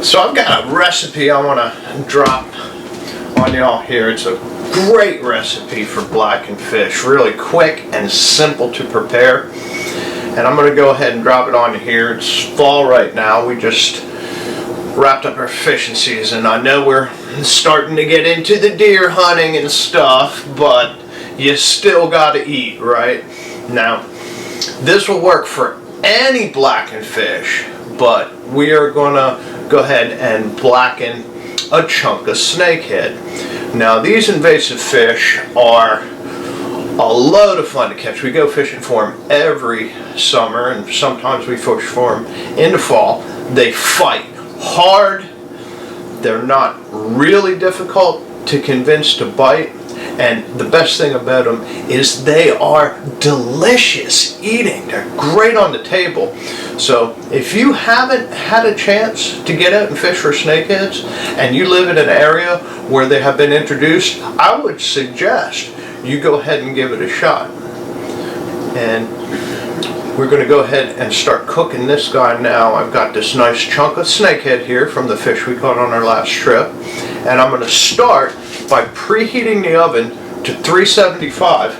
So I've got a recipe I want to drop on y'all here. It's a great recipe for blackened fish, really quick and simple to prepare. And I'm going to go ahead and drop it on you here. It's fall right now. We just wrapped up our fishing season. I know we're starting to get into the deer hunting and stuff, but you still got to eat, right? Now, this will work for any blackened fish, but we are going to go ahead and blacken a chunk of snakehead. Now, these invasive fish are a load of fun to catch. We go fishing for them every summer, and sometimes we fish for them in the fall. They fight hard. They're not really difficult to convince to bite, and the best thing about them is they are delicious eating. They're great on the table. So if you haven't had a chance to get out and fish for snakeheads and you live in an area where they have been introduced, I would suggest you go ahead and give it a shot. And we're going to go ahead and start cooking this guy now. I've got this nice chunk of snakehead here from the fish we caught on our last trip, and I'm going to start by preheating the oven to 375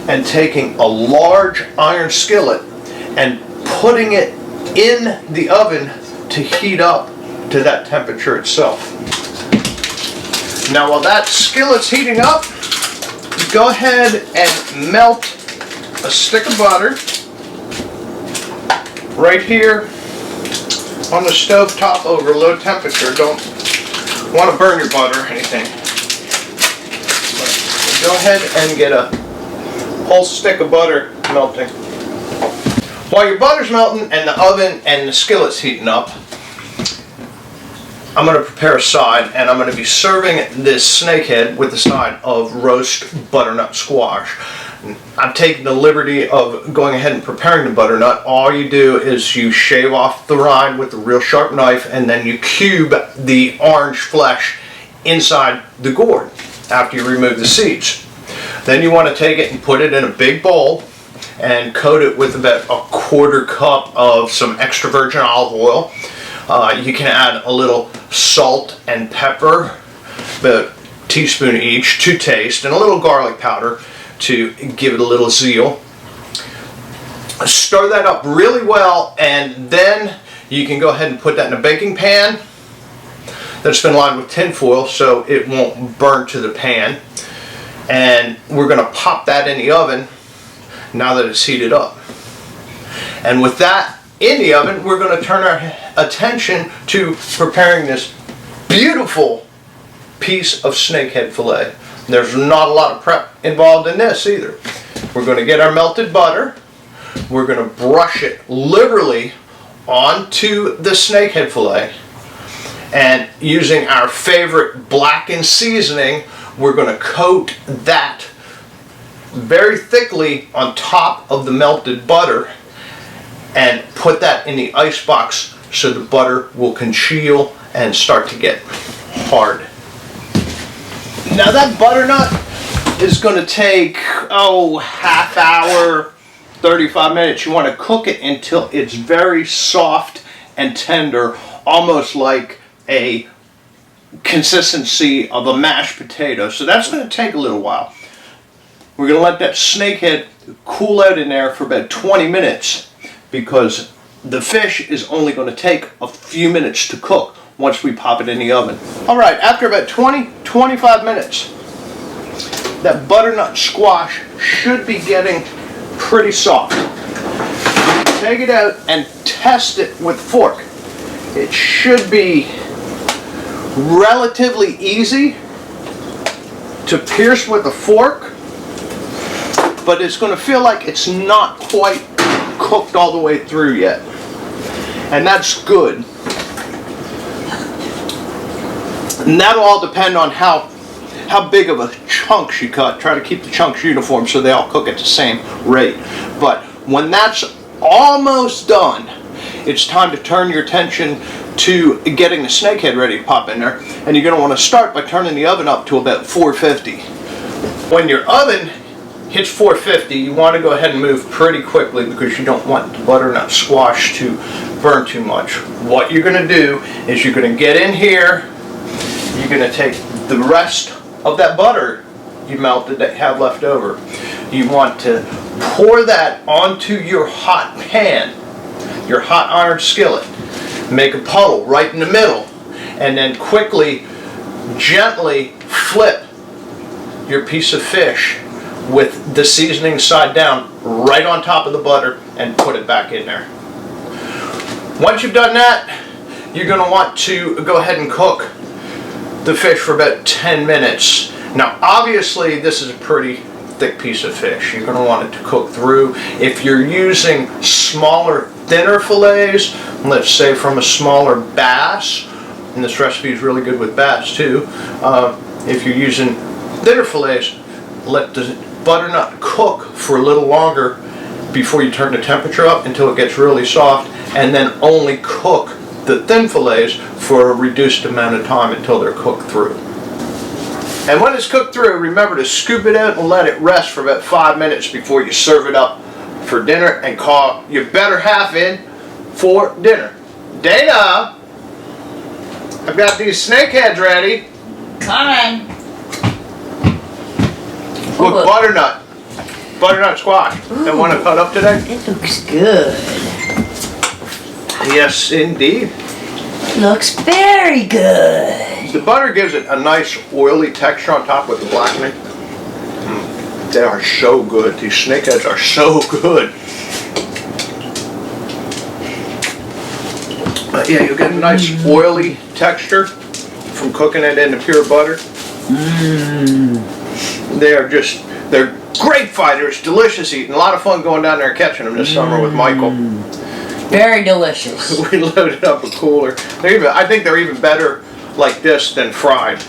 and taking a large iron skillet and putting it in the oven to heat up to that temperature itself. Now while that skillet's heating up, go ahead and melt a stick of butter right here on the stove top over low temperature. Don't want to burn your butter or anything. But go ahead and get a whole stick of butter melting. While your butter's melting and the oven and the skillet's heating up, I'm going to prepare a side, and I'm going to be serving this snakehead with a side of roast butternut squash. I'm taking the liberty of going ahead and preparing the butternut. All you do is you shave off the rind with a real sharp knife, and then you cube the orange flesh inside the gourd after you remove the seeds. Then you want to take it and put it in a big bowl and coat it with about a quarter cup of some extra virgin olive oil. You can add a little salt and pepper, about a teaspoon each to taste, and a little garlic powder to give it a little zeal. Stir that up really well, and then you can go ahead and put that in a baking pan that's been lined with tin foil so it won't burn to the pan. And we're going to pop that in the oven now that it's heated up. And with that in the oven, we're going to turn our attention to preparing this beautiful piece of snakehead fillet. There's not a lot of prep involved in this either. We're going to get our melted butter. We're going to brush it liberally onto the snakehead fillet. And using our favorite blackened seasoning, we're going to coat that very thickly on top of the melted butter and put that in the ice box so the butter will congeal and start to get hard. Now that butternut is going to take, half hour, 35 minutes. You want to cook it until it's very soft and tender, almost like a consistency of a mashed potato. So that's going to take a little while. We're going to let that snakehead cool out in there for about 20 minutes because the fish is only going to take a few minutes to cook once we pop it in the oven. Alright, after about 20-25 minutes, that butternut squash should be getting pretty soft. You can take it out and test it with a fork. It should be relatively easy to pierce with a fork, but it's going to feel like it's not quite cooked all the way through yet. And that's good. And that'll all depend on how big of a chunks you cut. Try to keep the chunks uniform so they all cook at the same rate. But when that's almost done, it's time to turn your attention to getting the snakehead ready to pop in there. And you're going to want to start by turning the oven up to about 450. When your oven hits 450, you want to go ahead and move pretty quickly because you don't want the butternut squash to burn too much. What you're going to do is you're going to get in here, you're going to take the rest of that butter you melted that you have left over. You want to pour that onto your hot pan, your hot iron skillet. Make a puddle right in the middle, and then quickly, gently flip your piece of fish with the seasoning side down right on top of the butter and put it back in there. Once you've done that, you're going to want to go ahead and cook the fish for about 10 minutes. Now obviously this is a pretty thick piece of fish. You're going to want it to cook through. If you're using smaller, thinner fillets, let's say from a smaller bass, and this recipe is really good with bass too, if you're using thinner fillets, let the butternut cook for a little longer before you turn the temperature up until it gets really soft, and then only cook the thin fillets for a reduced amount of time until they're cooked through. And when it's cooked through, remember to scoop it out and let it rest for about 5 minutes before you serve it up for dinner and call your better half in for dinner. Dana, I've got these snakeheads ready. Coming. With butternut squash. And want to cut up today? It looks good. Yes, indeed. Looks very good. The butter gives it a nice oily texture on top with the blackening. They are so good. These snakeheads are so good. Yeah, you'll get a nice oily texture from cooking it in the pure butter. They're great fighters, delicious eating. A lot of fun going down there and catching them this summer with Michael. Very delicious. We loaded up a cooler. I think they're even better like this than fried.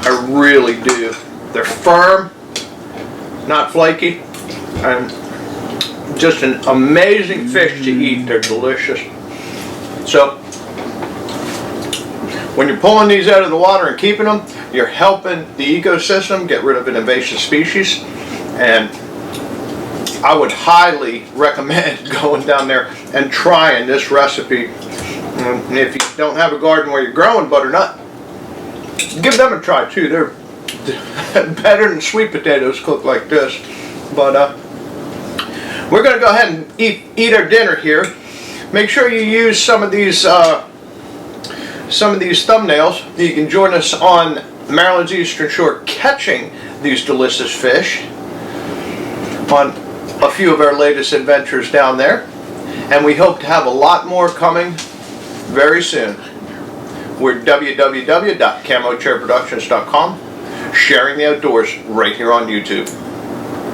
I really do. They're firm, not flaky, and just an amazing fish to eat. They're delicious. So, when you're pulling these out of the water and keeping them, you're helping the ecosystem get rid of an invasive species. And I would highly recommend going down there and trying this recipe. And if you don't have a garden where you're growing butternut, give them a try too. They're better than sweet potatoes cooked like this. But we're going to go ahead and eat our dinner here. Make sure you use some of these thumbnails. You can join us on Maryland's Eastern Shore catching these delicious fish on a few of our latest adventures down there, and we hope to have a lot more coming very soon. We're www.camochairproductions.com, sharing the outdoors right here on YouTube.